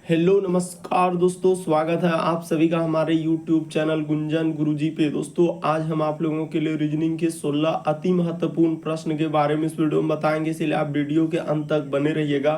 Hello नमस्कार दोस्तों, स्वागत है आप सभी का हमारे YouTube चैनल गुंजन गुरुजी पे। दोस्तों आज हम आप लोगों के लिए रीजनिंग के 16 अति महत्वपूर्ण प्रश्न के बारे में इस वीडियो में बताएंगे, इसलिए आप वीडियो के अंत तक बने रहिएगा।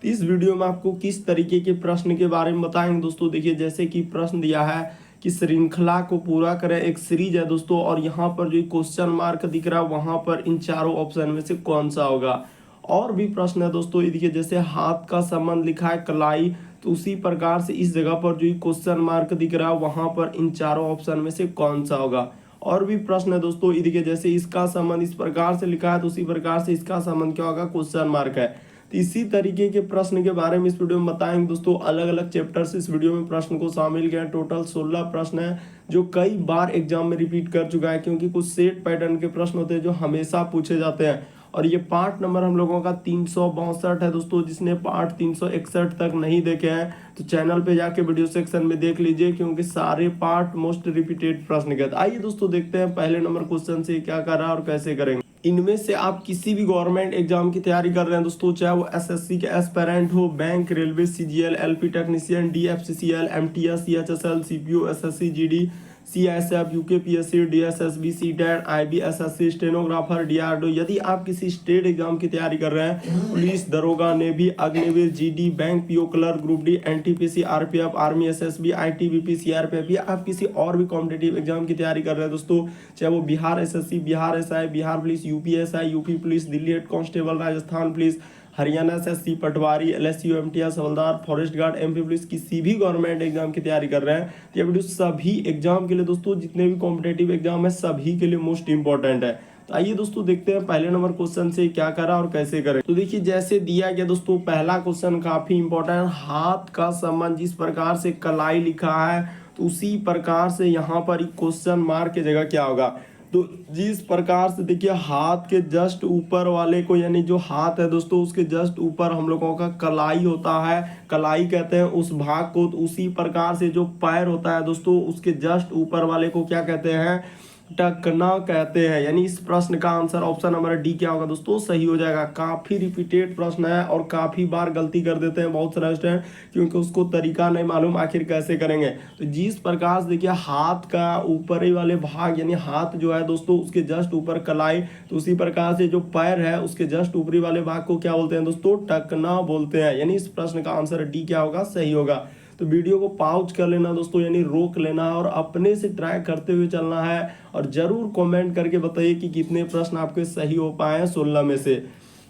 तो इस वीडियो में आपको किस तरीके के प्रश्न के बारे में बताएंगे दोस्तों। देखिए, जैसे कि प्रश्न दिया है कि श्रृंखला को पूरा करें, एक सीरीज है दोस्तों, और यहाँ पर जो क्वेश्चन मार्क दिख रहा है वहां पर इन चारों ऑप्शन में से कौन सा होगा। और भी प्रश्न है दोस्तों, ये देखिए जैसे हाथ का संबंध लिखा है कलाई, तो उसी प्रकार से इस जगह पर जो क्वेश्चन मार्क दिख रहा है वहां पर इन चारों ऑप्शन में से कौन सा होगा। और भी प्रश्न है दोस्तों, ये देखिए जैसे इसका संबंध इस प्रकार से लिखा है तो उसी प्रकार से इसका संबंध क्या होगा, क्वेश्चन मार्क है। तो इसी तरीके के प्रश्न के बारे में इस वीडियो में बताएंगे दोस्तों। अलग अलग चैप्टर से इस वीडियो में प्रश्न को शामिल किया है। टोटल 16 प्रश्न है जो कई बार एग्जाम में रिपीट कर चुका है, क्योंकि कुछ सेट पैटर्न के प्रश्न होते हैं जो हमेशा पूछे जाते हैं। और ये पार्ट नंबर हम लोगों का 362 है दोस्तों। जिसने पार्ट 361 तक नहीं देखे हैं तो चैनल पे जाके वीडियो सेक्शन में देख लीजिए, क्योंकि सारे पार्ट मोस्ट रिपीटेड प्रश्न के। आइए दोस्तों देखते हैं पहले नंबर क्वेश्चन से क्या कर रहा है और कैसे करेंगे। इनमें से आप किसी भी गवर्नमेंट एग्जाम की तैयारी कर रहे हैं दोस्तों, चाहे वो एसएससी के एस्पिरेंट हो, bank, railway, CGL, LP technician, DFCCL, MTS, CHSL, CPO, SSC, GD, CISF, UKPSC, DSSB, CTET, IB, SSC, stenographer, DRDO. यदि आप किसी स्टेट एग्जाम की तैयारी कर रहे हैं, पुलिस, दरोगा, navy, Agniveer, GD, bank, PO clerk, group D, NTPC, RPF, army, SSB, ITBP, CRPF, या आप किसी और भी कॉम्पिटेटिव एग्जाम की तैयारी कर रहे हैं दोस्तों, चाहे वो Bihar SSC, Bihar SI, Bihar police, UPSI, UP police, Delhi head constable, Rajasthan police, Haryana SSC, patwari, LSU, MTS, havildar, forest guard, MP police, किसी भी गवर्नमेंट एग्जाम की तैयारी कर रहे हैं, ये वीडियो सभी एग्जाम के लिए दोस्तों, जितने भी कॉम्पिटेटिव एग्जाम है सभी के लिए मोस्ट इंपॉर्टेंट है। तो आइए दोस्तों देखते हैं पहले नंबर क्वेश्चन से क्या करा और कैसे करें। तो देखिए जैसे दिया गया दोस्तों, पहला क्वेश्चन काफी इंपॉर्टेंट, हाथ का संबंध जिस प्रकार से कलाई लिखा है तो उसी प्रकार से यहाँ पर क्वेश्चन मार्क की जगह क्या होगा। तो जिस प्रकार से देखिए हाथ के जस्ट ऊपर वाले को, यानी जो हाथ है दोस्तों उसके जस्ट ऊपर हम लोगों का कलाई होता है, कलाई कहते हैं उस भाग को। तो उसी प्रकार से जो पैर होता है दोस्तों उसके जस्ट ऊपर वाले को क्या कहते हैं, टकना कहते हैं। यानी इस प्रश्न का आंसर ऑप्शन नंबर डी क्या होगा दोस्तों, सही हो जाएगा। काफी रिपीटेड प्रश्न है और काफी बार गलती कर देते हैं बहुत सारे स्टूडेंट, क्योंकि उसको तरीका नहीं मालूम आखिर कैसे करेंगे। तो जिस प्रकार से देखिए हाथ का ऊपरी वाले भाग, यानी हाथ जो है दोस्तों उसके जस्ट ऊपर कलाई, तो उसी प्रकार से जो पैर है उसके जस्ट ऊपरी वाले भाग को क्या बोलते हैं दोस्तों, टकना बोलते हैं। यानी इस प्रश्न का आंसर डी क्या होगा, सही होगा। तो वीडियो को पॉज कर लेना दोस्तों, यानी रोक लेना और अपने से ट्राई करते हुए चलना है। और जरूर कमेंट करके बताइए कि कितने प्रश्न आपके सही हो पाए हैं 16 में से।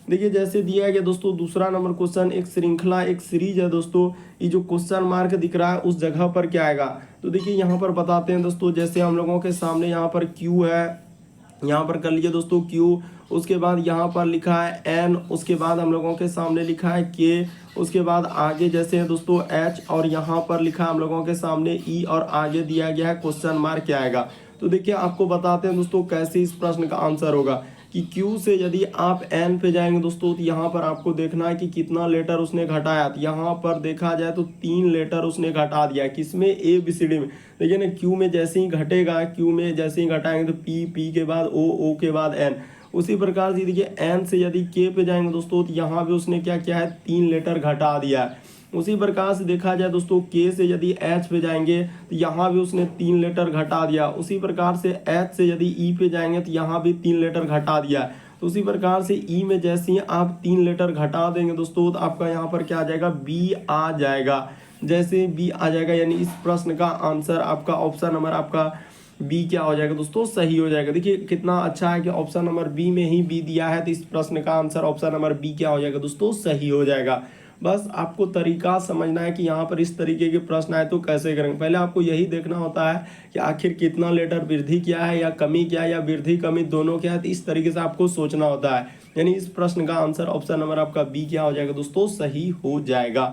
देखिए जैसे दिया गया दोस्तों दूसरा नंबर क्वेश्चन, एक श्रृंखला एक सीरीज है दोस्तों, ये जो क्वेश्चन मार्क दिख रहा है उस जगह पर क्या आएगा। तो देखिए यहाँ पर बताते हैं दोस्तों, जैसे हम लोगों के सामने यहाँ पर क्यू है, यहाँ पर कर लीजिए दोस्तों क्यू, उसके बाद यहाँ पर लिखा है एन, उसके बाद हम लोगों के सामने लिखा है के, उसके बाद आगे जैसे है दोस्तों एच, और यहाँ पर लिखा है हम लोगों के सामने ई, और आगे दिया गया है क्वेश्चन मार्क क्या आएगा। तो देखिए आपको बताते हैं दोस्तों कैसे इस प्रश्न का आंसर होगा कि क्यू से यदि आप एन पे जाएंगे दोस्तों, तो यहाँ पर आपको देखना है कि कितना लेटर उसने घटाया। तो यहाँ पर देखा जाए तो 3 लेटर उसने घटा दिया, किसमें, ए बी सी डी में। देखिए ना क्यू में जैसे ही घटेगा, क्यू में जैसे ही घटाएंगे तो पी, पी के बाद ओ, ओ के बाद एन। उसी प्रकार से देखिए एन से यदि के पे जाएंगे दोस्तों, तो यहाँ पे उसने क्या किया है, 3 लेटर घटा दिया है। उसी प्रकार से देखा जाए दोस्तों के से यदि एच पे जाएंगे तो यहाँ भी उसने 3 लेटर घटा दिया। उसी प्रकार से एच से यदि ई पे जाएंगे तो यहाँ भी 3 लेटर घटा दिया। तो उसी प्रकार से ई में जैसे ही आप 3 लेटर घटा देंगे दोस्तों, तो आपका यहाँ पर क्या आ जाएगा, बी आ जाएगा। जैसे बी आ जाएगा, यानी इस प्रश्न का आंसर आपका ऑप्शन नंबर आपका बी क्या हो जाएगा दोस्तों, सही हो जाएगा। देखिए कितना अच्छा है कि ऑप्शन नंबर बी में ही बी दिया है, तो इस प्रश्न का आंसर ऑप्शन नंबर बी क्या हो जाएगा दोस्तों, सही हो जाएगा। बस आपको तरीका समझना है कि यहाँ पर इस तरीके के प्रश्न आए तो कैसे करेंगे। पहले आपको यही देखना होता है कि आखिर कितना लेटर वृद्धि किया है या कमी किया है, या वृद्धि कमी दोनों क्या है। तो इस तरीके से आपको सोचना होता है। यानी इस प्रश्न का आंसर ऑप्शन नंबर आपका बी क्या हो जाएगा दोस्तों, सही हो जाएगा।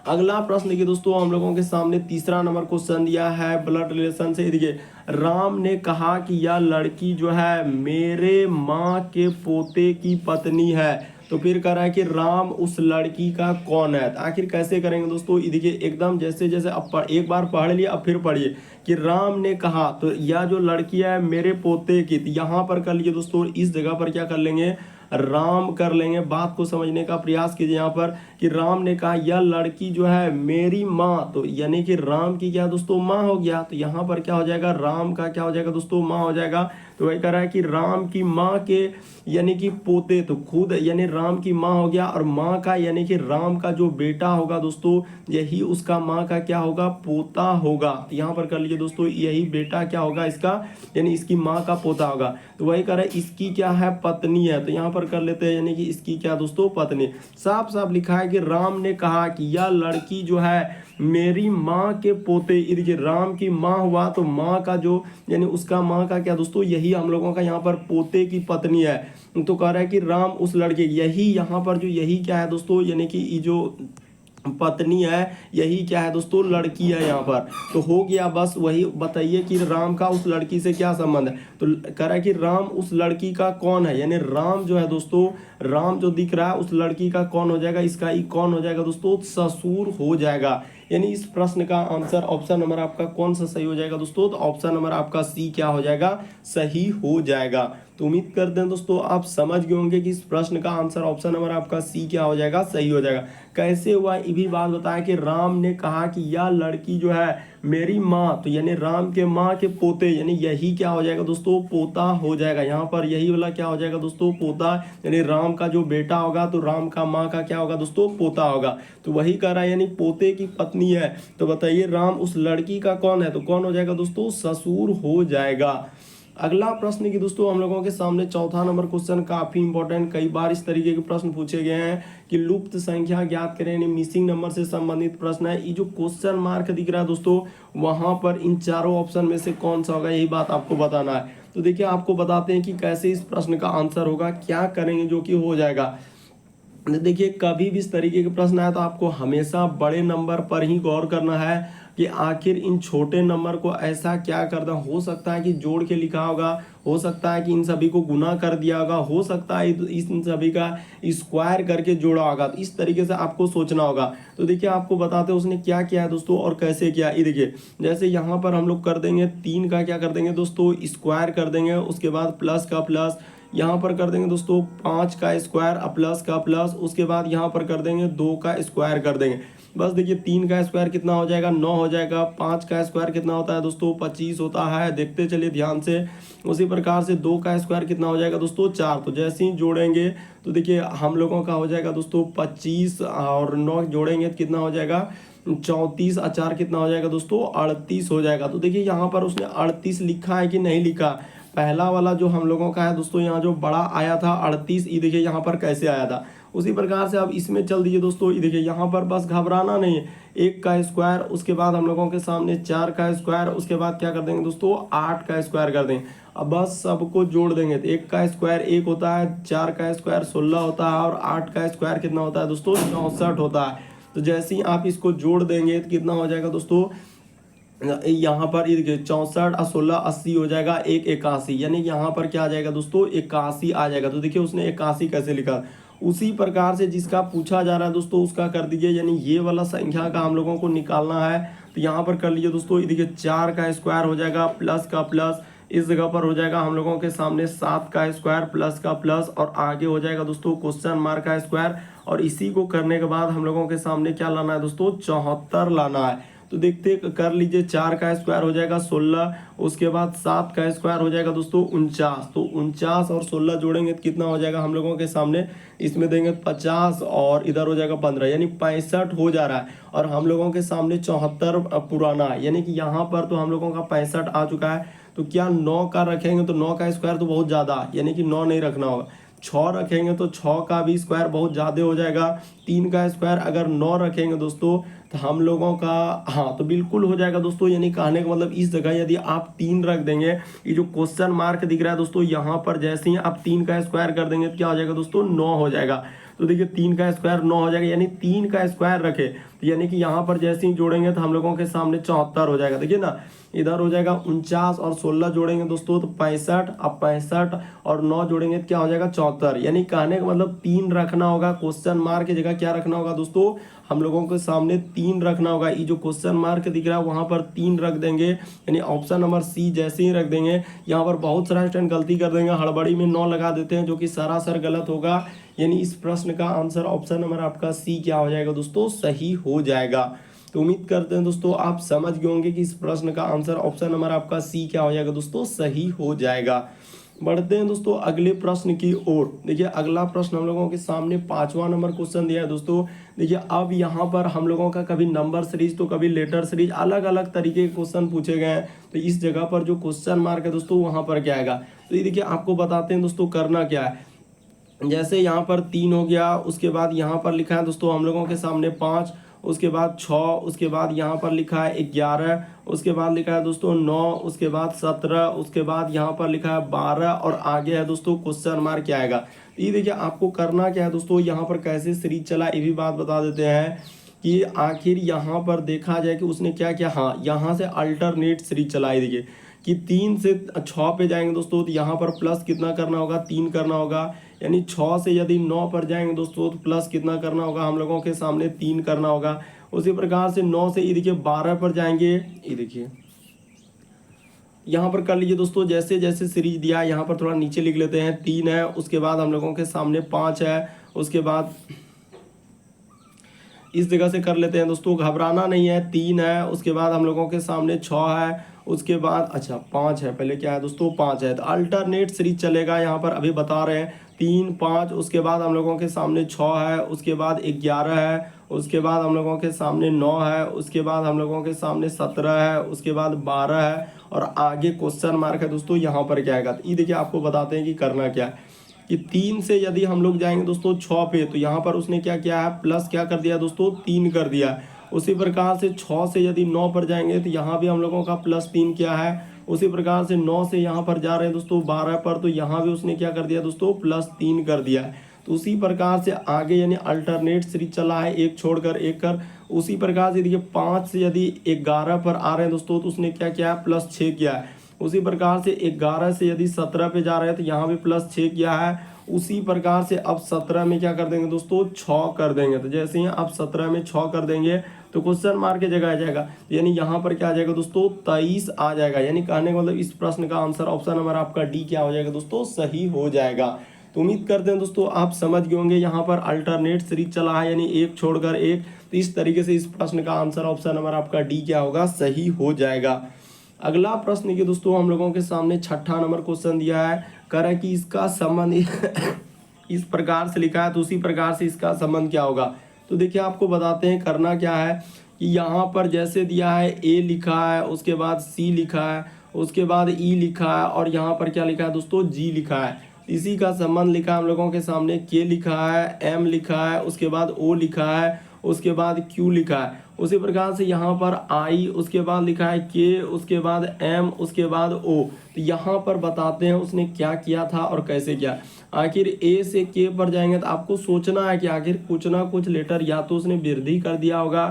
अगला प्रश्न देखिए दोस्तों, हम लोगों के सामने तीसरा नंबर क्वेश्चन दिया है ब्लड रिलेशन से। देखिए राम ने कहा कि यह लड़की जो है मेरे माँ के पोते की पत्नी है। तो फिर कह रहा है कि राम उस लड़की का कौन है। तो आखिर कैसे करेंगे दोस्तों, ये देखिए एकदम जैसे जैसे अब एक बार पढ़ लिया, अब फिर पढ़िए कि राम ने कहा, तो यह जो लड़की है मेरे पोते की, तो यहाँ पर कर लीजिए दोस्तों, इस जगह पर क्या कर लेंगे, राम कर लेंगे। बात को समझने का प्रयास कीजिए यहाँ पर कि राम ने कहा यह लड़की जो है मेरी माँ, तो यानी कि राम की क्या दोस्तों माँ हो गया। तो यहाँ पर क्या हो जाएगा, राम का क्या हो जाएगा दोस्तों, माँ हो जाएगा। तो वही कह रहा है कि राम की माँ के यानी कि पोते, तो खुद यानी राम की माँ हो गया, और माँ का यानी कि राम का जो बेटा होगा दोस्तों यही उसका माँ का क्या होगा, पोता होगा। तो यहाँ पर कर लीजिए दोस्तों, यही बेटा क्या होगा इसका, यानी इसकी माँ का पोता होगा। तो वही कह रहा है इसकी क्या है, पत्नी है। तो यहाँ पर कर लेते हैं यानी कि इसकी क्या दोस्तों, पत्नी। साफ साफ लिखा है कि राम ने कहा कि यह लड़की जो है मेरी माँ के पोते, ये देखिए राम की माँ हुआ तो माँ का जो यानी उसका माँ का क्या दोस्तों, यही हम लोगों का यहाँ पर पोते की पत्नी है। तो कह रहा है कि राम उस लड़के, यही यहाँ पर जो यही क्या है दोस्तों, यानी कि ये जो पत्नी है यही क्या है दोस्तों, लड़की है यहाँ पर। तो हो गया बस, वही बताइए कि राम का उस लड़की से क्या संबंध है। तो कह रहा है कि राम उस लड़की का कौन है, यानी राम जो है दोस्तों, राम जो दिख रहा है उस लड़की का कौन हो जाएगा, इसका ही कौन हो जाएगा दोस्तों, ससुर हो जाएगा। यानी इस प्रश्न का आंसर ऑप्शन नंबर आपका कौन सा सही हो जाएगा दोस्तों, तो ऑप्शन नंबर आपका सी क्या हो जाएगा, सही हो जाएगा। तो उम्मीद करते हैं दोस्तों आप समझ गए होंगे कि इस प्रश्न का आंसर ऑप्शन नंबर आपका सी क्या हो जाएगा, सही हो जाएगा। कैसे हुआ ये भी बात बताया कि राम ने कहा कि यह लड़की जो है मेरी माँ, तो यानी राम के माँ के पोते, यानी यही क्या हो जाएगा दोस्तों, पोता हो जाएगा। यहाँ पर यही वाला क्या हो जाएगा दोस्तों, पोता, यानी राम का जो बेटा होगा तो राम का माँ का क्या होगा दोस्तों, पोता होगा। तो वही कह रहा है यानी पोते की पत्नी है। तो बताइए राम उस लड़की का कौन है, तो कौन हो जाएगा दोस्तों, ससुर हो जाएगा। अगला प्रश्न की दोस्तों हम लोगों के सामने चौथा नंबर क्वेश्चन काफी इंपॉर्टेंट, कई बार इस तरीके के प्रश्न पूछे गए हैं कि लुप्त संख्या ज्ञात करें, यानी मिसिंग नंबर से संबंधित प्रश्न है। ये जो क्वेश्चन मार्क दिख रहा है दोस्तों, वहां पर इन चारों ऑप्शन में से कौन सा होगा, यही बात आपको बताना है। तो देखिए आपको बताते हैं कि कैसे इस प्रश्न का आंसर होगा, क्या करेंगे जो कि हो जाएगा। देखिए कभी भी इस तरीके के प्रश्न आए तो आपको हमेशा बड़े नंबर पर ही गौर करना है कि आखिर इन छोटे नंबर को ऐसा क्या करना। हो सकता है कि जोड़ के लिखा होगा, हो सकता है कि इन सभी को गुना कर दिया होगा, हो सकता है इन सभी का स्क्वायर करके जोड़ा होगा। तो इस तरीके से आपको सोचना होगा। तो देखिए आपको बताते हैं उसने क्या किया है दोस्तों और कैसे किया। ये देखिए जैसे यहाँ पर हम लोग कर देंगे 3 का क्या कर देंगे दोस्तों, स्क्वायर कर देंगे, उसके बाद प्लस का प्लस, यहाँ पर कर देंगे दोस्तों 5 का स्क्वायर प्लस का प्लस, उसके बाद यहाँ पर कर देंगे 2 का स्क्वायर कर देंगे। बस देखिए 3 का स्क्वायर कितना हो जाएगा, 9 हो जाएगा। 5 का स्क्वायर कितना होता है दोस्तों, 25 होता है, देखते चलिए ध्यान से। उसी प्रकार से 2 का स्क्वायर कितना हो जाएगा दोस्तों, 4। तो जैसे ही जोड़ेंगे तो देखिए हम लोगों का हो जाएगा दोस्तों 25 और 9 जोड़ेंगे तो कितना हो जाएगा 34, 4 कितना हो जाएगा दोस्तों 38 हो जाएगा। तो देखिए यहाँ पर उसने 38 लिखा है कि नहीं लिखा। पहला वाला जो हम लोगों का है दोस्तों, यहाँ जो बड़ा आया था 38, ये देखिए यहाँ पर कैसे आया था। उसी प्रकार से अब इसमें चल दीजिए दोस्तों, ये देखिए यहाँ पर बस घबराना नहीं है। 1 का स्क्वायर, उसके बाद हम लोगों के सामने 4 का स्क्वायर, उसके बाद क्या कर देंगे दोस्तों 8 का स्क्वायर कर देंगे। अब बस सबको जोड़ देंगे तो 1 का स्क्वायर 1 होता है, 4 का स्क्वायर 16 होता है, और 8 का स्क्वायर कितना होता है दोस्तों 64 होता है। तो जैसे ही आप इसको जोड़ देंगे तो कितना हो जाएगा दोस्तों, यहाँ पर 64 और 16 80 हो जाएगा, 1 81, यानी यहाँ पर क्या आ जाएगा दोस्तों 81 आ जाएगा। तो देखिए उसने 81 कैसे लिखा। उसी प्रकार से जिसका पूछा जा रहा है दोस्तों उसका कर दीजिए, यानी ये वाला संख्या का हम लोगों को निकालना है। तो यहाँ पर कर लीजिए दोस्तों, देखिए 4 का स्क्वायर हो जाएगा प्लस का प्लस, इस जगह पर हो जाएगा हम लोगों के सामने 7 का स्क्वायर प्लस का प्लस, और आगे हो जाएगा दोस्तों क्वेश्चन मार्क का स्क्वायर। और इसी को करने के बाद हम लोगों के सामने क्या लाना है दोस्तों 74 लाना है। तो देखते कर लीजिए 4 का स्क्वायर हो जाएगा 16, उसके बाद 7 का स्क्वायर हो जाएगा दोस्तों 49। तो 49 और 16 जोड़ेंगे तो कितना हो जाएगा हम लोगों के सामने, इसमें देंगे 50 और इधर हो जाएगा 15, यानी 65 हो जा रहा है। और हम लोगों के सामने 74 पुराना है, यानी कि यहाँ पर तो हम लोगों का 65 आ चुका है। तो क्या 9 का रखेंगे, तो 9 का स्क्वायर तो बहुत ज़्यादा, यानी कि 9 नहीं रखना होगा। 6 रखेंगे तो 6 का भी स्क्वायर बहुत ज़्यादा हो जाएगा। 3 का स्क्वायर अगर 9 रखेंगे दोस्तों तो हम लोगों का, हाँ तो बिल्कुल हो जाएगा दोस्तों। यानी कहने का मतलब इस जगह यदि आप 3 रख देंगे, ये जो क्वेश्चन मार्क दिख रहा है दोस्तों यहाँ पर जैसे ही आप 3 का स्क्वायर कर देंगे तो क्या हो जाएगा दोस्तों 9 हो जाएगा। तो देखिए 3 का स्क्वायर 9 हो जाएगा, यानी 3 का स्क्वायर रखे तो यानी कि यहाँ पर जैसे ही जोड़ेंगे तो हम लोगों के सामने 74 हो जाएगा। देखिए ना, इधर हो जाएगा 49 और 16 जोड़ेंगे दोस्तों तो 65, अब 65 और 9 जोड़ेंगे तो क्या हो जाएगा 74। यानी कहने का मतलब 3 रखना होगा, क्वेश्चन मार्क की जगह क्या रखना होगा दोस्तों, हम लोगों के सामने 3 रखना होगा। ये जो क्वेश्चन मार्क दिख रहा है वहां पर 3 रख देंगे, यानी ऑप्शन नंबर सी जैसे ही रख देंगे। यहाँ पर बहुत सारा स्टूडेंट गलती कर देंगे, हड़बड़ी में 9 लगा देते हैं, जो कि सरासर गलत होगा। यानी इस प्रश्न का आंसर ऑप्शन नंबर आपका सी क्या हो जाएगा दोस्तों, सही हो जाएगा। तो उम्मीद करते हैं दोस्तों आप समझ गए होंगे कि इस प्रश्न का आंसर ऑप्शन नंबर आपका सी क्या हो जाएगा दोस्तों, सही हो जाएगा। बढ़ते हैं दोस्तों अगले प्रश्न की ओर। देखिए अगला प्रश्न हम लोगों के सामने 5वां नंबर क्वेश्चन दिया है दोस्तों। देखिए अब यहाँ पर हम लोगों का कभी नंबर सीरीज तो कभी लेटर सीरीज, अलग अलग तरीके के क्वेश्चन पूछे गए हैं। तो इस जगह पर जो क्वेश्चन मार्क है दोस्तों वहाँ पर क्या आएगा, तो ये देखिए आपको बताते हैं दोस्तों करना क्या है। जैसे यहाँ पर 3 हो गया, उसके बाद यहाँ पर लिखा है दोस्तों हम लोगों के सामने 5, उसके बाद 6, उसके बाद यहाँ पर लिखा है 11, उसके बाद लिखा है दोस्तों 9, उसके बाद 17, उसके बाद यहाँ पर लिखा है 12 और आगे है दोस्तों क्वेश्चन मार्क क्या आएगा। ये देखिए आपको करना क्या है दोस्तों, यहाँ पर कैसे सीरीज चला ये भी बात बता देते हैं कि आखिर यहाँ पर देखा जाए कि उसने क्या किया। हाँ, यहाँ से अल्टरनेट सीरीज चलाई। देखिए कि 3 से 6 पे जाएंगे दोस्तों तो यहाँ पर प्लस कितना करना होगा, 3 करना होगा। यानी 6 से यदि 9 पर जाएंगे दोस्तों तो प्लस कितना करना होगा, हम लोगों के सामने 3 करना होगा। उसी प्रकार से 9 से ये देखिए 12 पर जाएंगे, ये देखिए यहाँ पर कर लीजिए दोस्तों जैसे जैसे सीरीज दिया है। यहाँ पर थोड़ा नीचे लिख लेते हैं, 3 है, उसके बाद हम लोगों के सामने 5 है, उसके बाद इस जगह से कर लेते हैं दोस्तों, घबराना नहीं है। 3 है, उसके बाद हम लोगों के सामने 6 है, उसके बाद अच्छा 5 है, पहले क्या है दोस्तों 5 है। तो अल्टरनेट सीरीज चलेगा, यहाँ पर अभी बता रहे हैं 3 5, उसके बाद हम लोगों के सामने 6 है, उसके बाद 11 है, उसके बाद हम लोगों के सामने 9 है, उसके बाद हम लोगों के सामने 17 है, उसके बाद 12 है और आगे क्वेश्चन मार्क है दोस्तों। यहाँ पर क्या आएगा, ये देखिए आपको बताते हैं कि करना क्या है कि 3 से यदि हम लोग जाएंगे दोस्तों 6 पे तो यहाँ पर उसने क्या किया है, प्लस क्या कर दिया दोस्तों, 3 कर दिया। उसी प्रकार से 6 से यदि 9 पर जाएंगे तो यहाँ भी हम लोगों का +3 किया है। उसी प्रकार से 9 से यहाँ पर जा रहे हैं दोस्तों 12 पर, तो यहाँ भी उसने क्या कर दिया दोस्तों, +3 कर दिया है। तो उसी प्रकार से आगे यानी अल्टरनेट सीरीज चला है, एक छोड़कर एक कर। उसी प्रकार से देखिए 5 से यदि 11 पर आ रहे हैं दोस्तों तो उसने क्या किया है, +6 किया है। उसी प्रकार से 11 से यदि 17 पे जा रहे हैं तो यहाँ भी +6 किया है। उसी प्रकार से अब 17 में क्या कर देंगे दोस्तों, 6 कर देंगे। तो जैसे ही आप 17 में 6 कर देंगे तो क्वेश्चन मार्क की जगह आ जाएगा, यानी यहाँ पर क्या आ जाएगा दोस्तों, 23 आ जाएगा। यानी कहने का मतलब इस प्रश्न का आंसर ऑप्शन नंबर आपका डी क्या हो जाएगा दोस्तों, सही हो जाएगा। तो उम्मीद करते हैं दोस्तों आप समझ गए होंगे, यहाँ पर अल्टरनेट सीरीज चला है यानी एक छोड़कर एक। तो इस तरीके से इस प्रश्न का आंसर ऑप्शन नंबर आपका डी क्या होगा, सही हो जाएगा। अगला प्रश्न ये दोस्तों हम लोगों के सामने 6ठा नंबर क्वेश्चन दिया है, कह रहा है कि इसका संबंध इस प्रकार से लिखा है तो उसी प्रकार से इसका संबंध क्या होगा। तो देखिए आपको बताते हैं करना क्या है कि यहाँ पर जैसे दिया है ए लिखा है, उसके बाद सी लिखा है, उसके बाद ई लिखा है और यहाँ पर क्या लिखा है दोस्तों, जी लिखा है। इसी का संबंध लिखा है हम लोगों के सामने, के लिखा है, एम लिखा है, उसके बाद ओ लिखा है, उसके बाद क्यू लिखा है। उसी प्रकार से यहाँ पर आई, उसके बाद लिखा है के, उसके बाद एम, उसके बाद ओ। तो यहाँ पर बताते हैं उसने क्या किया था और कैसे किया। आखिर ए से के पर जाएंगे तो आपको सोचना है कि आखिर कुछ ना कुछ लेटर या तो उसने वृद्धि कर दिया होगा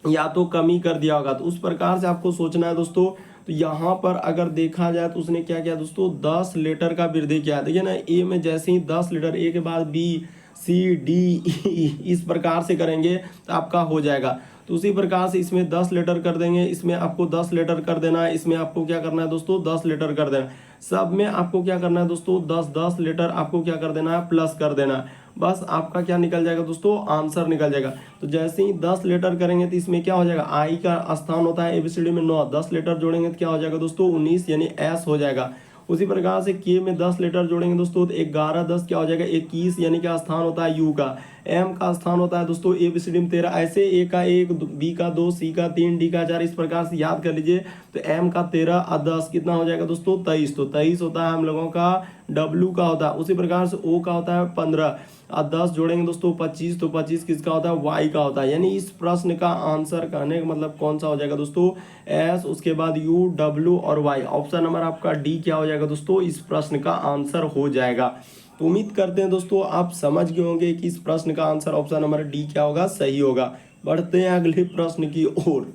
या तो कमी कर दिया होगा, तो उस प्रकार से आपको सोचना है दोस्तों। तो यहाँ पर अगर देखा जाए तो उसने क्या किया दोस्तों, 10 लेटर का वृद्धि किया। देखिए ना, ए में जैसे ही 10 लेटर, ए के बाद बी सी डी ई इस प्रकार से करेंगे तो आपका हो जाएगा। तो उसी प्रकार से इसमें 10 लेटर कर देंगे, इसमें आपको 10 लेटर कर देना है, इसमें आपको क्या करना है दोस्तों, 10 लेटर कर देना है। सब में आपको क्या करना है दोस्तों, 10 लेटर आपको क्या कर देना है, प्लस कर देना है। बस आपका क्या निकल जाएगा दोस्तों, आंसर निकल जाएगा। तो जैसे ही 10 लेटर करेंगे तो इसमें क्या हो जाएगा, आई का स्थान होता है एबीसीडी में 9, 10 लेटर जोड़ेंगे तो क्या हो जाएगा दोस्तों, 19 यानी एस हो जाएगा। उसी प्रकार से के में 10 लेटर जोड़ेंगे दोस्तों तो 11 10 क्या हो जाएगा, 21 यानी क्या स्थान होता है यू का। एम का स्थान होता है दोस्तों एबीसीडी में 13, ऐसे ए का 1, बी का 2, सी का 3, डी का 4, इस प्रकार से याद कर लीजिए। तो एम का 13 और 10 कितना हो जाएगा दोस्तों, 23। तो 23 होता है हम लोगों का, डब्ल्यू का होता है। उसी प्रकार से ओ का होता है 15 और 10 जोड़ेंगे दोस्तों 25, तो 25 किसका होता है, वाई का होता है। यानी इस प्रश्न का आंसर कहने का मतलब कौन सा हो जाएगा दोस्तों, एस, उसके बाद यू, डब्ल्यू और वाई। ऑप्शन नंबर आपका डी क्या हो जाएगा दोस्तों, इस प्रश्न का आंसर हो जाएगा। तो उम्मीद करते हैं दोस्तों आप समझ गए होंगे कि इस प्रश्न का आंसर ऑप्शन नंबर डी क्या होगा, सही होगा। बढ़ते हैं अगले प्रश्न की ओर।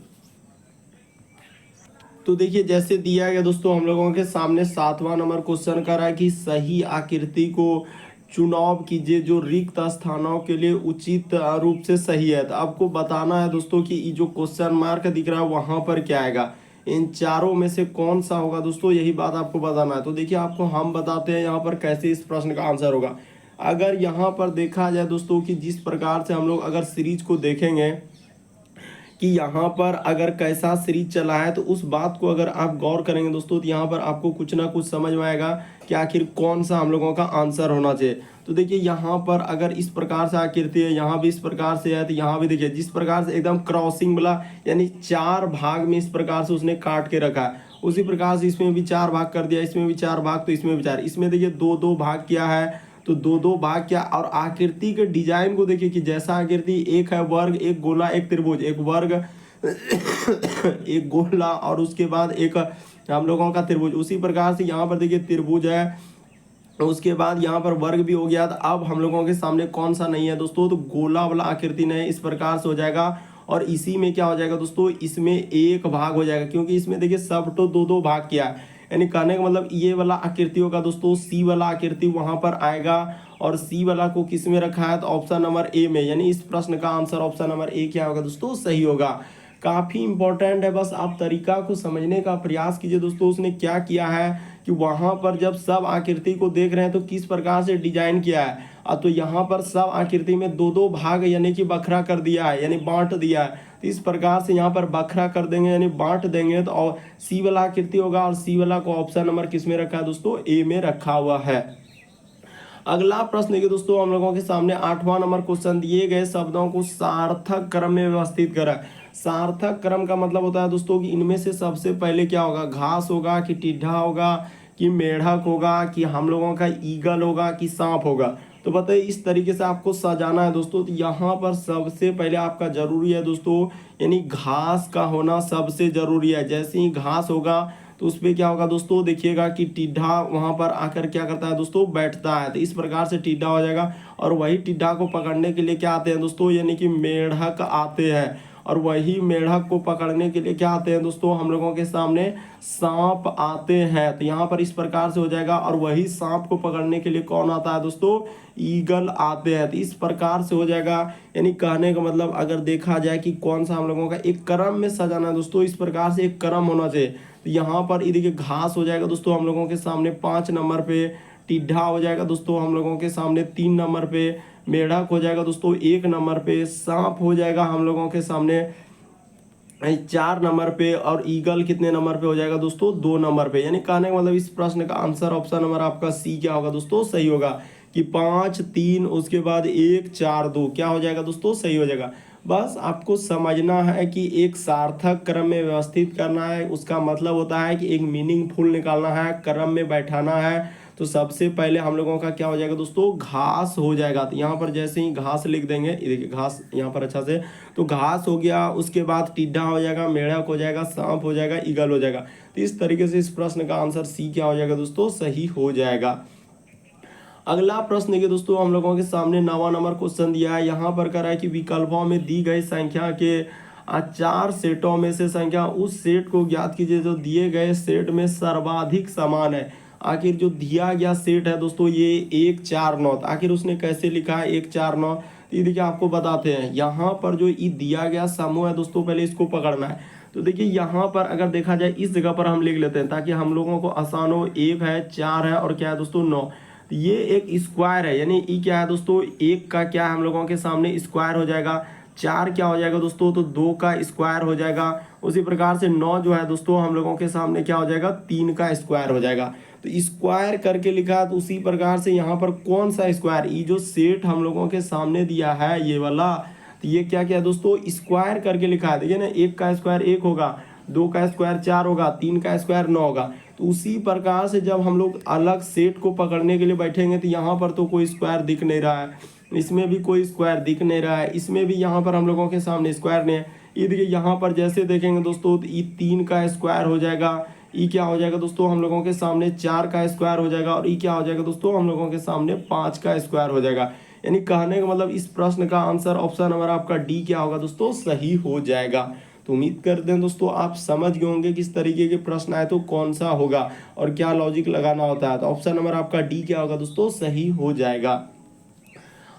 तो देखिए जैसे दिया गया दोस्तों हम लोगों के सामने 7वां नंबर क्वेश्चन कर रहा है कि सही आकृति को चुनाव कीजिए जो रिक्त स्थानों के लिए उचित रूप से सही है। तो आपको बताना है दोस्तों कि ये जो क्वेश्चन मार्क दिख रहा है वहां पर क्या आएगा, इन चारों में से कौन सा होगा दोस्तों, यही बात आपको बताना है। तो देखिए आपको हम बताते हैं यहाँ पर कैसे इस प्रश्न का आंसर होगा। अगर यहाँ पर देखा जाए दोस्तों कि जिस प्रकार से हम लोग अगर सीरीज को देखेंगे कि यहाँ पर अगर कैसा सीरीज चला है, तो उस बात को अगर आप गौर करेंगे दोस्तों तो यहाँ पर आपको कुछ ना कुछ समझ में आएगा कि आखिर कौन सा हम लोगों का आंसर होना चाहिए। तो देखिए यहाँ पर अगर इस प्रकार से आकृति है, यहाँ भी इस प्रकार से है, तो यहाँ भी देखिए जिस प्रकार से एकदम क्रॉसिंग वाला, यानी 4 भाग में इस प्रकार से उसने काट के रखा है। उसी प्रकार से इसमें भी 4 भाग कर दिया, इसमें भी 4 भाग, तो इसमें भी 4, इसमें देखिए 2-2 भाग किया है, तो 2-2 भाग क्या। और आकृति के डिजाइन को देखिए कि जैसा आकृति एक है वर्ग, एक गोला, एक त्रिभुज, एक वर्ग एक गोला और उसके बाद एक हम लोगों का त्रिभुज। उसी प्रकार से यहाँ पर देखिए त्रिभुज है, उसके बाद यहाँ पर वर्ग भी हो गया। तो अब हम लोगों के सामने कौन सा नहीं है दोस्तों, तो गोला वाला आकृति नहीं, इस प्रकार से हो जाएगा। और इसी में क्या हो जाएगा दोस्तों, इसमें एक भाग हो जाएगा, क्योंकि इसमें देखिए सब तो 2-2 भाग किया है। यानी कहने का मतलब ये वाला आकृतियों का दोस्तों सी वाला आकृति वहां पर आएगा। और सी वाला को किस में रखा है, तो ऑप्शन नंबर ए में। यानी इस प्रश्न का आंसर ऑप्शन नंबर ए क्या होगा दोस्तों, सही होगा। काफी इंपॉर्टेंट है, बस आप तरीका को समझने का प्रयास कीजिए दोस्तों। उसने क्या किया है कि वहां पर जब सब आकृति को देख रहे हैं तो किस प्रकार से डिजाइन किया है, तो यहाँ पर सब आकृति में 2-2 भाग यानी कि बखरा कर दिया है, यानी बांट दिया है। तो इस प्रकार से यहाँ पर बखरा कर देंगे यानी बांट देंगे, तो और सी वाला आकृति होगा। और सी वाला को ऑप्शन नंबर किस में रखा है दोस्तों, ए में रखा हुआ है। अगला प्रश्न देखिए दोस्तों हम लोगों के सामने 8वां नंबर क्वेश्चन, दिए गए शब्दों को सार्थक क्रम में व्यवस्थित करें। सार्थक क्रम का मतलब होता है दोस्तों कि इनमें से सबसे पहले क्या होगा, घास होगा कि टिड्ढा होगा कि मेढक होगा कि हम लोगों का ईगल होगा कि सांप होगा। तो बताइए इस तरीके से आपको सजाना है दोस्तों। तो यहाँ पर सबसे पहले आपका जरूरी है दोस्तों, यानी घास का होना सबसे जरूरी है। जैसे ही घास होगा तो उस पर क्या होगा दोस्तों, देखिएगा कि टिड्ढा वहां पर आकर क्या करता है दोस्तों, बैठता है। तो इस प्रकार से टिड्ढा हो जाएगा। और वही टिड्ढा को पकड़ने के लिए क्या आते हैं दोस्तों, यानी कि मेढक आते हैं। और वही मेढक को पकड़ने के लिए क्या आते हैं दोस्तों, हम लोगों के सामने सांप आते हैं। तो यहाँ पर इस प्रकार से हो जाएगा। और वही सांप को पकड़ने के लिए कौन आता है दोस्तों, ईगल आते हैं। तो इस प्रकार से हो जाएगा। यानी कहने का मतलब अगर देखा जाए कि कौन सा हम लोगों का एक क्रम में सजाना है दोस्तों, इस प्रकार से एक क्रम होना चाहिए। तो यहाँ पर देखिए घास हो जाएगा दोस्तों हम लोगों के सामने 5 नंबर पे, टिड्ढा हो जाएगा दोस्तों हम लोगों के सामने 3 नंबर पे, मेढक हो जाएगा दोस्तों 1 नंबर पे, सांप हो जाएगा हम लोगों के सामने 4 नंबर पे, और ईगल कितने नंबर पे हो जाएगा दोस्तों, 2 नंबर पे। यानी कहने का मतलब इस प्रश्न का आंसर ऑप्शन नंबर आपका सी क्या होगा दोस्तों, सही होगा। कि 5 3 उसके बाद 1 4 2 क्या हो जाएगा दोस्तों, सही हो जाएगा। बस आपको समझना है कि एक सार्थक क्रम में व्यवस्थित करना है, उसका मतलब होता है कि एक मीनिंगफुल निकालना है, क्रम में बैठाना है। तो सबसे पहले हम लोगों का क्या हो जाएगा दोस्तों, घास हो जाएगा। तो यहाँ पर जैसे ही घास लिख देंगे, ये देखिए घास यहाँ पर अच्छा से, तो घास हो गया। उसके बाद टिड्ढा हो जाएगा, मेढक हो जाएगा, सांप हो जाएगा, ईगल हो जाएगा। तो इस तरीके से इस प्रश्न का आंसर सी क्या हो जाएगा दोस्तों, सही हो जाएगा। अगला प्रश्न देखिए दोस्तों हम लोगों के सामने 9वां नंबर क्वेश्चन दिया है। यहाँ पर कह रहा है कि विकल्पों में दी गई संख्या के 4 सेटों में से संख्या उस सेट को ज्ञात कीजिए जो दिए गए सेट में सर्वाधिक समान है। आखिर जो दिया गया सेट है दोस्तों ये 1 4 9, आखिर उसने कैसे लिखा है 1 4 9, ये देखिए आपको बताते हैं। यहाँ पर जो ये दिया गया समूह है दोस्तों, पहले इसको पकड़ना है। तो देखिए यहाँ पर अगर देखा जाए इस जगह पर हम लिख लेते हैं ताकि हम लोगों को आसान हो। 1 है, 4 है और क्या है दोस्तों 9। ये एक स्क्वायर है, यानी ये क्या है दोस्तों, 1 का क्या है हम लोगों के सामने स्क्वायर हो जाएगा। 4 क्या हो जाएगा दोस्तों, तो 2 का स्क्वायर हो जाएगा। उसी प्रकार से 9 जो है दोस्तों हम लोगों के सामने क्या हो जाएगा, 3 का स्क्वायर हो जाएगा। तो स्क्वायर करके लिखा है। तो उसी प्रकार से यहाँ पर कौन सा स्क्वायर, ये जो सेट हम लोगों के सामने दिया है ये वाला, तो ये क्या क्या दोस्तों, स्क्वायर करके लिखा है। देखिए ना, 1 का स्क्वायर 1 होगा, 2 का स्क्वायर 4 होगा, 3 का स्क्वायर 9 होगा। तो उसी प्रकार से जब हम लोग अलग सेट को पकड़ने के लिए बैठेंगे तो यहाँ पर तो कोई स्क्वायर दिख नहीं रहा है, इसमें भी कोई स्क्वायर दिख नहीं रहा है, इसमें भी यहाँ पर हम लोगों के सामने स्क्वायर नहीं है। ये देखिए यहाँ पर जैसे देखेंगे दोस्तों, तो ये 3 का स्क्वायर हो जाएगा, ई क्या हो जाएगा दोस्तों हम लोगों के सामने 4 का स्क्वायर हो जाएगा, और ई क्या हो जाएगा दोस्तों हम लोगों के सामने 5 का स्क्वायर हो जाएगा। यानी कहने का मतलब इस प्रश्न का आंसर ऑप्शन नंबर आपका डी क्या होगा दोस्तों, सही हो जाएगा। तो उम्मीद करते हैं दोस्तों आप समझ गए होंगे किस तरीके के प्रश्न आए तो कौन सा होगा और क्या लॉजिक लगाना होता है। तो ऑप्शन नंबर आपका डी क्या होगा दोस्तों, सही हो जाएगा।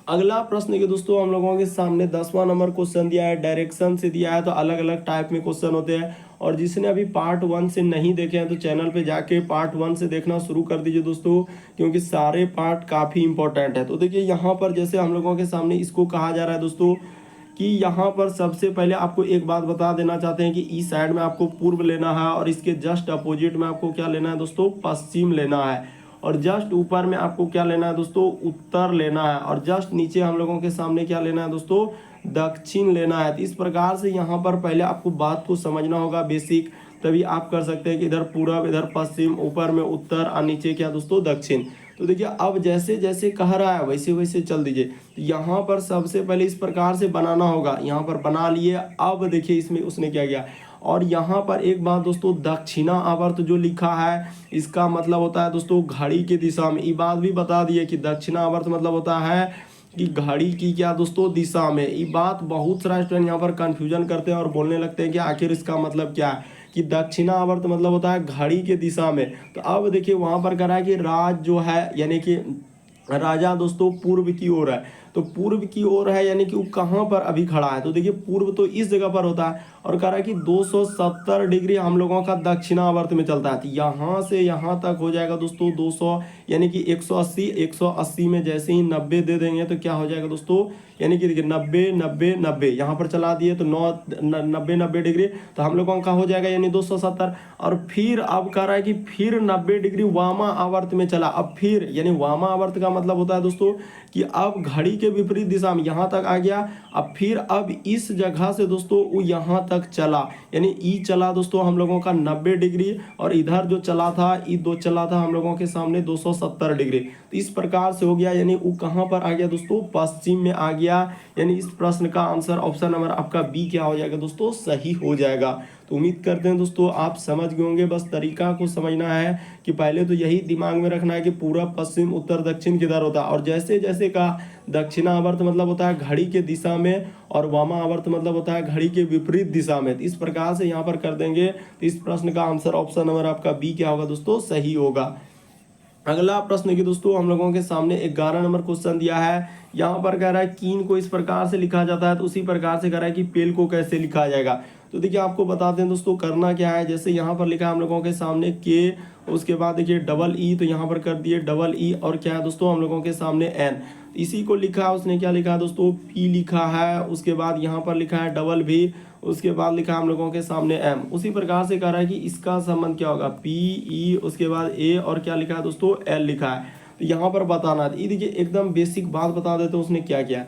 अगला प्रश्न के दोस्तों हम लोगों के सामने 10वां नंबर क्वेश्चन दिया है, डायरेक्शन से दिया है। तो अलग अलग टाइप में क्वेश्चन होते हैं, और जिसने अभी पार्ट 1 से नहीं देखे हैं तो चैनल पे जाके पार्ट 1 से देखना शुरू कर दीजिए दोस्तों, क्योंकि सारे पार्ट काफ़ी इंपॉर्टेंट है। तो देखिए यहाँ पर जैसे हम लोगों के सामने इसको कहा जा रहा है दोस्तों कि यहाँ पर सबसे पहले आपको एक बात बता देना चाहते हैं कि इस साइड में आपको पूर्व लेना है, और इसके जस्ट अपोजिट में आपको क्या लेना है दोस्तों, पश्चिम लेना है, और जस्ट ऊपर में आपको क्या लेना है दोस्तों, उत्तर लेना है, और जस्ट नीचे हम लोगों के सामने क्या लेना है दोस्तों, दक्षिण लेना है। तो इस प्रकार से यहाँ पर पहले आपको बात को समझना होगा बेसिक, तभी आप कर सकते हैं कि इधर पूरब, इधर पश्चिम, ऊपर में उत्तर और नीचे क्या दोस्तों दक्षिण। तो देखिए अब जैसे जैसे कह रहा है वैसे वैसे चल दीजिए। तो यहाँ पर सबसे पहले इस प्रकार से बनाना होगा, यहाँ पर बना लिए। अब देखिए इसमें उसने क्या किया, और यहाँ पर एक बात दोस्तों, दक्षिणा आवर्त जो लिखा है इसका मतलब होता है दोस्तों घड़ी की दिशा में। ये बात भी बता दिए कि दक्षिणा आवर्त मतलब होता है कि घड़ी की क्या दोस्तों दिशा में। ये बात बहुत सारा स्टूडेंट यहाँ पर कंफ्यूजन करते हैं और बोलने लगते हैं कि आखिर इसका मतलब क्या है, कि दक्षिणा आवर्त मतलब होता है घड़ी की दिशा में। तो अब देखिए वहाँ पर कह रहा है कि राज जो है यानी कि राजा दोस्तों पूर्व की ओर है। तो पूर्व की ओर है यानी कि वो कहाँ पर अभी खड़ा है, तो देखिए पूर्व तो इस जगह पर होता है, और कह रहा है कि 270 डिग्री हम लोगों का दक्षिणावर्त में चलता है। तो यहाँ से यहाँ तक हो जाएगा दोस्तों 200 यानी कि 180, 180 में जैसे ही 90 दे देंगे तो क्या हो जाएगा दोस्तों, यानी कि देखिए 90 90 90 यहाँ पर चला दिए तो 90 90 डिग्री, तो हम लोगों का हो जाएगा यानी 270। और फिर अब कह रहा है कि फिर 90 डिग्री वामा आवर्त में चला। अब फिर यानी वामा आवर्त का मतलब होता है दोस्तों कि अब घड़ी के विपरीत दिशा में यहाँ तक आ गया। अब फिर अब इस जगह से दोस्तों वो यहाँ तक चला, यानी ई चला दोस्तों हम लोगों का 90 डिग्री, और इधर जो चला था ई दो चला था हम लोगों के सामने 270 डिग्री। तो इस प्रकार से हो गया, यानी वो कहाँ पर आ गया दोस्तों, पश्चिम में आ गया। यानी इस प्रश्न का आंसर ऑप्शन नंबर आपका बी क्या हो जाएगा दोस्तों, सही हो जाएगा। तो उम्मीद करते हैं दोस्तों आप समझ गए होंगे। बस तरीका को समझना है कि पहले तो यही दिमाग में रखना है कि पूरब पश्चिम उत्तर दक्षिण किधर होता है, और जैसे जैसे का दक्षिणावर्त मतलब होता है घड़ी के दिशा में, और वामावर्त मतलब होता है घड़ी के विपरीत दिशा में। तो इस प्रकार से यहाँ पर कर देंगे तो इस प्रश्न का आंसर ऑप्शन नंबर आपका बी क्या होगा दोस्तों, सही होगा। अगला प्रश्न की दोस्तों हम लोगों के सामने 11 नंबर क्वेश्चन दिया है। यहाँ पर कह रहा है कीन को इस प्रकार से लिखा जाता है, तो उसी प्रकार से कह रहा है कि पेल को कैसे लिखा जाएगा। तो देखिए आपको बताते हैं दोस्तों करना क्या है। जैसे यहाँ पर लिखा है हम लोगों के सामने के, उसके बाद देखिए डबल ई, तो यहाँ पर कर दिए डबल ई, और क्या है दोस्तों हम लोगों के सामने एन। इसी को लिखा है उसने, क्या लिखा है दोस्तों, पी लिखा है। उसके बाद यहाँ पर लिखा है डबल भी, उसके बाद लिखा है हम लोगों के सामने एम। उसी प्रकार से कह रहा है कि इसका संबंध क्या होगा, पी ई, उसके बाद ए, और क्या लिखा है दोस्तों, एल लिखा है। तो यहाँ पर बताना है। ये देखिए एकदम बेसिक बात बता देते हैं उसने क्या किया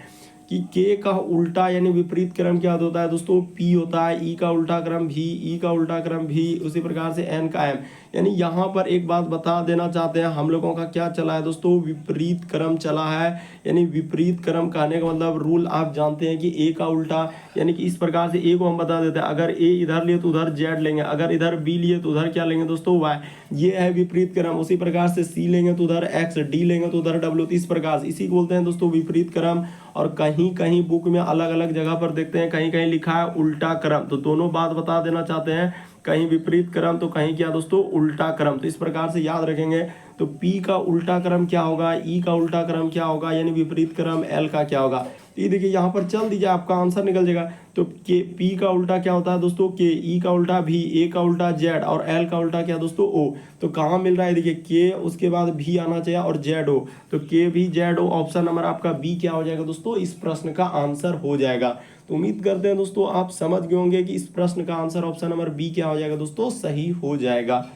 कि के का उल्टा यानी विपरीत क्रम क्या होता है दोस्तों, पी होता है। ई का उल्टा क्रम भी, ई का उल्टा क्रम भी, उसी प्रकार से एन का एम। यानी यहाँ पर एक बात बता देना चाहते हैं, हम लोगों का क्या चला है दोस्तों, विपरीत क्रम चला है। यानी विपरीत क्रम कहने का मतलब रूल आप जानते हैं कि ए का उल्टा, यानी कि इस प्रकार से ए को हम बता देते हैं, अगर ए इधर लिए तो उधर जेड लेंगे, अगर इधर बी लिए तो उधर क्या लेंगे दोस्तों, वाई। ये है विपरीत क्रम। उसी प्रकार से सी लेंगे तो उधर एक्स, डी लेंगे तो उधर डब्ल्यू। इस प्रकार से इसी को बोलते हैं दोस्तों विपरीत क्रम। और कहीं कहीं बुक में अलग अलग जगह पर देखते हैं, कहीं कहीं लिखा है उल्टा क्रम। तो दोनों बात बता देना चाहते हैं, कहीं विपरीत क्रम तो कहीं क्या दोस्तों, उल्टा क्रम। तो इस प्रकार से याद रखेंगे। तो P का उल्टा क्रम क्या होगा, E का उल्टा क्रम क्या होगा, यानी विपरीत क्रम L का क्या होगा। ये देखिए यहाँ पर चल दीजिए, आपका आंसर निकल जाएगा। तो के P का उल्टा क्या होता है दोस्तों, के, E का उल्टा V, A का उल्टा Z, और L का उल्टा क्या दोस्तों, O। तो कहाँ मिल रहा है, देखिए के, उसके बाद V आना चाहिए और ZO। तो के भी ZO, ऑप्शन नंबर आपका B क्या हो जाएगा दोस्तों, इस प्रश्न का आंसर हो जाएगा। तो उम्मीद करते हैं दोस्तों आप समझ गए होंगे कि इस प्रश्न का आंसर ऑप्शन नंबर बी क्या हो जाएगा दोस्तों, सही हो जाएगा।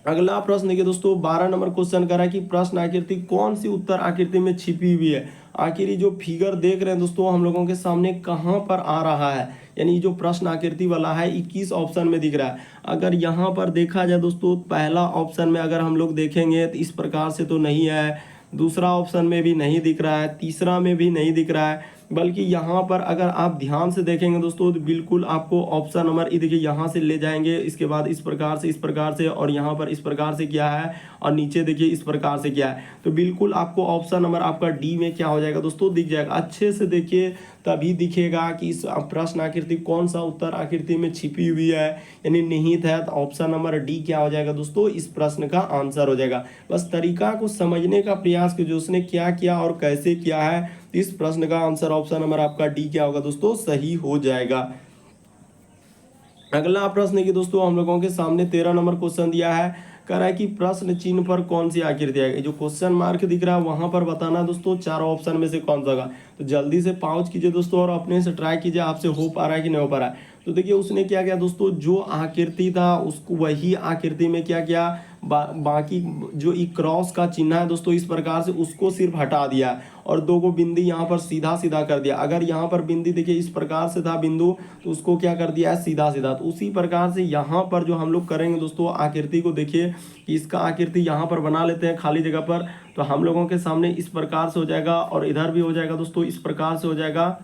अगला प्रश्न देखिए दोस्तों 12 नंबर क्वेश्चन कर रहा है कि प्रश्न आकृति कौन सी उत्तर आकृति में छिपी हुई है। आखिर ये जो फिगर देख रहे हैं दोस्तों हम लोगों के सामने कहाँ पर आ रहा है, यानी जो प्रश्न आकृति वाला है 21 ऑप्शन में दिख रहा है। अगर यहाँ पर देखा जाए दोस्तों, पहला ऑप्शन में अगर हम लोग देखेंगे तो इस प्रकार से तो नहीं है, दूसरा ऑप्शन में भी नहीं दिख रहा है, तीसरा में भी नहीं दिख रहा है, बल्कि यहाँ पर अगर आप ध्यान से देखेंगे दोस्तों तो बिल्कुल आपको ऑप्शन नंबर ये देखिए यहाँ से ले जाएंगे, इसके बाद इस प्रकार से और यहाँ पर इस प्रकार से किया है और नीचे देखिए इस प्रकार से किया है। तो बिल्कुल आपको ऑप्शन नंबर आपका डी में क्या हो जाएगा दोस्तों, दिख जाएगा। अच्छे से देखिए तभी दिखेगा कि इस प्रश्न आकृति कौन सा उत्तर आकृति में छिपी हुई है यानी निहित है। तो ऑप्शन नंबर डी क्या हो जाएगा दोस्तों, इस प्रश्न का आंसर हो जाएगा। बस तरीका को समझने का प्रयास कीजिए उसने क्या किया और कैसे किया है। इस प्रश्न का आंसर ऑप्शन नंबर आपका डी क्या होगा दोस्तों, सही हो जाएगा। अगला प्रश्न की दोस्तों हम लोगों के सामने 13 नंबर क्वेश्चन दिया है। कह रहा है कि प्रश्न चिन्ह पर कौन सी आकृति है। जो क्वेश्चन मार्क दिख रहा है वहां पर बताना दोस्तों चारों ऑप्शन में से कौन सा होगा। तो जल्दी से पॉज कीजिए दोस्तों और अपने से ट्राई कीजिए आपसे हो पा रहा है कि नहीं हो पा रहा है। तो देखिए उसने क्या किया दोस्तों, जो आकृति था उसको वही आकृति में क्या किया, बाकी जो एक क्रॉस का चिन्ह है दोस्तों इस प्रकार से उसको सिर्फ हटा दिया और दो को बिंदी यहाँ पर सीधा सीधा कर दिया। अगर यहाँ पर बिंदी देखिए इस प्रकार से था बिंदु तो उसको क्या कर दिया है, सीधा सीधा। तो उसी प्रकार से यहाँ पर जो हम लोग करेंगे दोस्तों आकृति को देखिए कि इसका आकृति यहाँ पर बना लेते हैं खाली जगह पर। तो हम लोगों के सामने इस प्रकार से हो जाएगा और इधर भी हो जाएगा दोस्तों इस प्रकार से हो जाएगा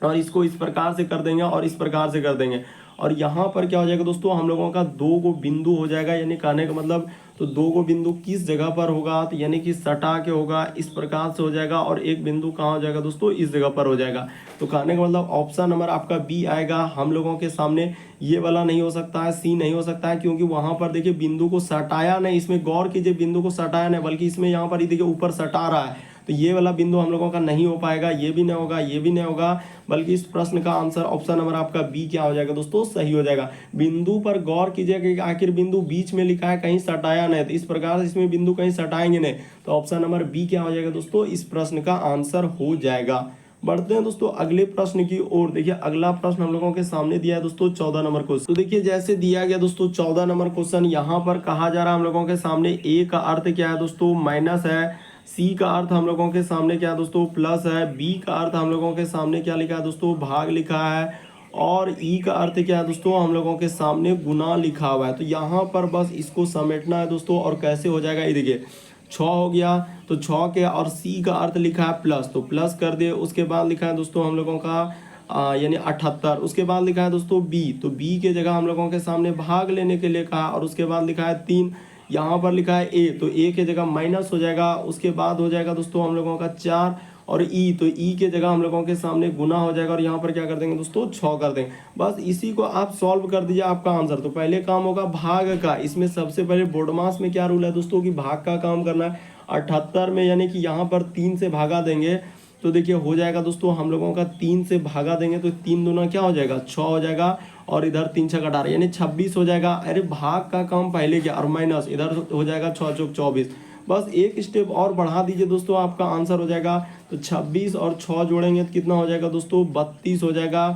और इसको इस प्रकार से कर देंगे और इस प्रकार से कर देंगे। और यहाँ पर क्या हो जाएगा दोस्तों, हम लोगों का दो गो बिंदु हो जाएगा। यानी कहने का मतलब तो दो गो बिंदु किस जगह पर होगा, तो यानी कि सटा के होगा इस प्रकार से हो जाएगा और एक बिंदु कहाँ हो जाएगा दोस्तों, इस जगह पर हो जाएगा। तो कहने का मतलब ऑप्शन नंबर आपका बी आएगा हम लोगों के सामने। ये वाला नहीं हो सकता है, सी नहीं हो सकता है, क्योंकि वहां पर देखिए बिंदु को सटाया नहीं। इसमें गौर कीजिए, बिंदु को सटाया नहीं बल्कि इसमें यहाँ पर ही देखिए ऊपर सटा रहा है। तो ये वाला बिंदु हम लोगों का नहीं हो पाएगा, ये भी नहीं होगा, ये भी नहीं होगा, बल्कि इस प्रश्न का आंसर ऑप्शन नंबर आपका बी क्या हो जाएगा दोस्तों, सही हो जाएगा। बिंदु पर गौर कीजिएगा कि आखिर बिंदु बीच में लिखा है, कहीं सटाया नहीं। तो इस प्रकार से इसमें बिंदु कहीं सटाएंगे नहीं, तो ऑप्शन नंबर बी क्या हो जाएगा दोस्तों, इस प्रश्न का आंसर हो जाएगा। बढ़ते हैं दोस्तों अगले प्रश्न की ओर। देखिए अगला प्रश्न हम लोगों के सामने दिया है दोस्तों 14 नंबर क्वेश्चन। तो देखिए जैसे दिया गया दोस्तों 14 नंबर क्वेश्चन, यहाँ पर कहा जा रहा है हम लोगों के सामने ए का अर्थ क्या है दोस्तों, माइनस है। सी का अर्थ हम लोगों के सामने क्या है दोस्तों, प्लस है। बी का अर्थ हम लोगों के सामने क्या लिखा है दोस्तों, भाग लिखा है। और ई का अर्थ क्या है दोस्तों, हम लोगों के सामने गुना लिखा हुआ है। तो यहाँ पर बस इसको समेटना है दोस्तों। और कैसे हो जाएगा, ये देखिए 6 हो गया तो 6 के, और सी का अर्थ लिखा है प्लस, तो प्लस कर दिए। उसके बाद लिखा है दोस्तों हम लोगों का यानी 78। उसके बाद लिखा है दोस्तों बी, तो बी के जगह हम लोगों के सामने भाग लेने के लिए कहा। और उसके बाद लिखा है 3, यहाँ पर लिखा है ए, तो ए के जगह माइनस हो जाएगा। उसके बाद हो जाएगा दोस्तों हम लोगों का 4 और ई, तो ई के जगह हम लोगों के सामने गुना हो जाएगा। और यहाँ पर क्या कर देंगे दोस्तों, 6 कर देंगे। बस इसी को आप सॉल्व कर दीजिए, आपका आंसर। तो पहले काम होगा भाग का। इसमें सबसे पहले बोर्डमास में क्या रूल है दोस्तों कि भाग का काम करना है। 78 में यानी कि यहाँ पर 3 से भागा देंगे तो देखिए हो जाएगा दोस्तों हम लोगों का 3 से भागा देंगे तो 3 दूना क्या हो जाएगा, 6 हो जाएगा। और इधर 3 6 18 यानी 26 हो जाएगा। अरे भाग का काम पहले किया और माइनस इधर हो जाएगा 6 चौक 24। बस एक स्टेप और बढ़ा दीजिए दोस्तों, आपका आंसर हो जाएगा। तो 26 और 6 जोड़ेंगे तो कितना हो जाएगा दोस्तों, 32 हो जाएगा।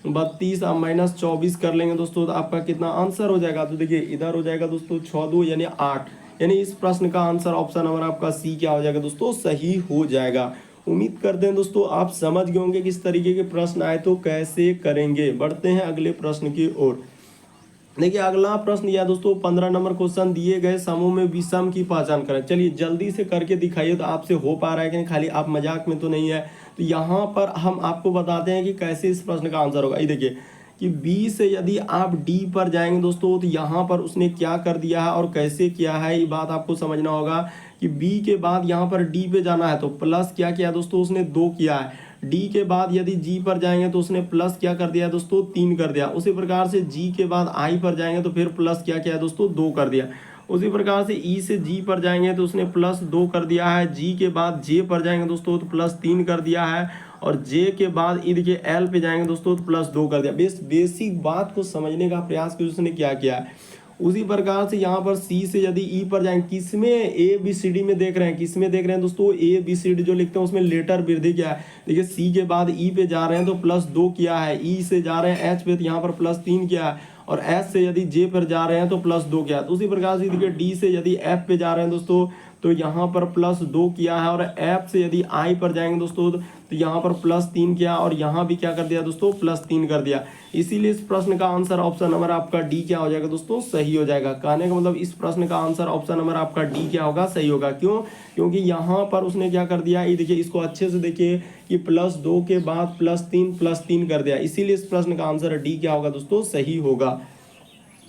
32 अब माइनस 24 कर लेंगे दोस्तों तो आपका कितना आंसर हो जाएगा। तो देखिए इधर हो जाएगा दोस्तों 6 2 यानी 8, यानी इस प्रश्न का आंसर ऑप्शन नंबर आपका सी क्या हो जाएगा दोस्तों, सही हो जाएगा। उम्मीद करते हैं दोस्तों आप समझ गए होंगे किस तरीके के प्रश्न आए तो कैसे करेंगे। बढ़ते हैं अगले प्रश्न की ओर। देखिए अगला प्रश्न यह दोस्तों 15 नंबर क्वेश्चन, दिए गए समूह में विषम की पहचान करें। चलिए जल्दी से करके दिखाइए तो आपसे हो पा रहा है कि नहीं, खाली आप मजाक में तो नहीं है। तो यहाँ पर हम आपको बताते हैं कि कैसे इस प्रश्न का आंसर होगा। ये देखिए कि बी से यदि आप डी पर जाएंगे दोस्तों तो यहाँ पर उसने क्या कर दिया है और कैसे किया है, ये बात आपको समझना होगा। कि बी के बाद यहाँ पर डी पे जाना है तो प्लस क्या किया दोस्तों, उसने 2 किया है। डी के बाद यदि जी पर जाएंगे तो उसने प्लस क्या कर दिया दोस्तों, 3 कर दिया। उसी प्रकार से जी के बाद आई पर जाएंगे तो फिर प्लस क्या किया दोस्तों, 2 कर दिया। उसी प्रकार से ई से जी पर जाएंगे तो उसने प्लस 2 कर दिया है। जी के बाद जे पर जाएंगे दोस्तों तो प्लस 3 कर दिया है। और जे के बाद ई देखिए एल पे जाएंगे दोस्तों तो प्लस 2 कर दिया। बेसिक बात को समझने का प्रयास किया उसने क्या किया है। उसी प्रकार से यहाँ पर सी से यदि ई पर जाएंगे, किसमें ए बी सी डी में देख रहे हैं, किसमें देख रहे हैं दोस्तों, ए बी सी डी जो लिखते हैं उसमें लेटर वृद्धि क्या है। देखिए सी के बाद ई पे जा रहे हैं तो प्लस 2 किया है। ई से जा रहे हैं एच पे तो यहाँ पर प्लस 3 किया है। और एच से यदि जे पर जा रहे हैं तो प्लस 2 किया है। तो उसी प्रकार से देखिए डी से यदि एफ पे जा रहे हैं दोस्तों तो यहाँ पर +2 किया है, और F से यदि I पर जाएंगे दोस्तों तो यहाँ पर +3 किया, और यहाँ भी क्या कर दिया दोस्तों, +3 कर दिया। इसीलिए इस प्रश्न का आंसर ऑप्शन नंबर आपका डी क्या हो जाएगा दोस्तों, सही हो जाएगा। कहने का मतलब इस प्रश्न का आंसर ऑप्शन नंबर आपका डी क्या होगा, सही होगा। क्यों? क्योंकि यहाँ पर उसने क्या कर दिया, ये देखिए, इसको अच्छे से देखिए कि +2 के बाद +3 कर दिया, इसीलिए इस प्रश्न का आंसर डी क्या होगा दोस्तों, सही होगा।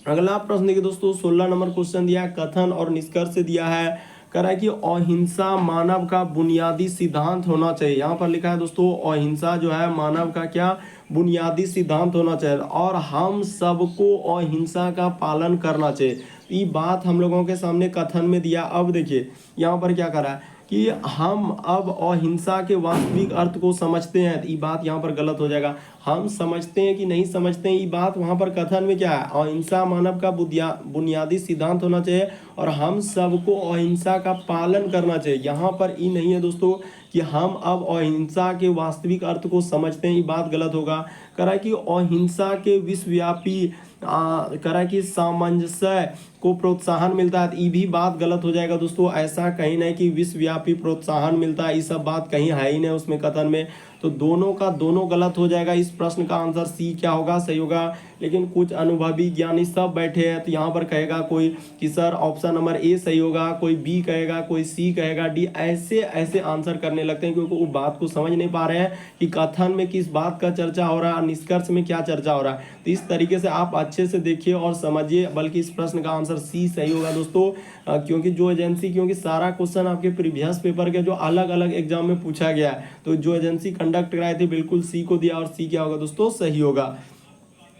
अगला प्रश्न देखिए दोस्तों, 16 नंबर क्वेश्चन दिया है, कथन और निष्कर्ष दिया है। कह रहा है कि अहिंसा मानव का बुनियादी सिद्धांत होना चाहिए। यहाँ पर लिखा है दोस्तों, अहिंसा जो है मानव का क्या बुनियादी सिद्धांत होना चाहिए, और हम सबको अहिंसा का पालन करना चाहिए। ये बात हम लोगों के सामने कथन में दिया। अब देखिए यहाँ पर क्या कर रहा है कि हम अब अहिंसा के वास्तविक अर्थ को समझते हैं, तो ये बात यहाँ पर गलत हो जाएगा। हम समझते हैं कि नहीं समझते हैं, ये बात वहाँ पर कथन में क्या है, अहिंसा मानव का बुनियादी सिद्धांत होना चाहिए और हम सबको अहिंसा का पालन करना चाहिए। यहाँ पर ये नहीं है दोस्तों कि हम अब अहिंसा के वास्तविक अर्थ को समझते हैं, ये बात गलत होगा। कह रहा है कि अहिंसा के विश्वव्यापी कह रहा है कि सामंजस्य को प्रोत्साहन मिलता है, ये भी बात गलत हो जाएगा दोस्तों। ऐसा कहीं नहीं कि विश्वव्यापी प्रोत्साहन मिलता है, ये सब बात कहीं है ही नहीं उसमें कथन में, तो दोनों का दोनों गलत हो जाएगा। इस प्रश्न का आंसर सी क्या होगा, सही होगा। लेकिन कुछ अनुभवी ज्ञानी सब बैठे हैं, तो यहाँ पर कहेगा कोई कि सर ऑप्शन नंबर ए सही होगा, कोई बी कहेगा, कोई सी कहेगा, डी, ऐसे ऐसे आंसर करने लगते हैं, क्योंकि वो बात को समझ नहीं पा रहे हैं कि कथन में किस बात का चर्चा हो रहा है, निष्कर्ष में क्या चर्चा हो रहा है। तो इस तरीके से आप अच्छे से देखिए और समझिए, बल्कि इस प्रश्न का आंसर सी सही होगा दोस्तों। क्योंकि सारा क्वेश्चन आपके प्रीवियस पेपर के जो अलग अलग एग्जाम में पूछा गया है, तो जो एजेंसी कंडक्ट कराए थे बिल्कुल सी को दिया, और सी क्या होगा दोस्तों, सही होगा।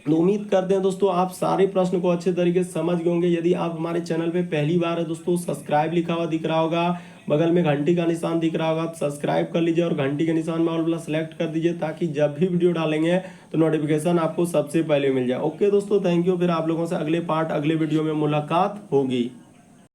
तो उम्मीद करते हैं दोस्तों आप सारे प्रश्न को अच्छे तरीके से समझ गए होंगे। यदि आप हमारे चैनल पे पहली बार है दोस्तों, सब्सक्राइब लिखा हुआ दिख रहा होगा, बगल में घंटी का निशान दिख रहा होगा, तो सब्सक्राइब कर लीजिए और घंटी के निशान में ऑल वाला सेलेक्ट कर दीजिए, ताकि जब भी वीडियो डालेंगे तो नोटिफिकेशन आपको सबसे पहले मिल जाए। ओके दोस्तों, थैंक यू। फिर आप लोगों से अगले वीडियो में मुलाकात होगी।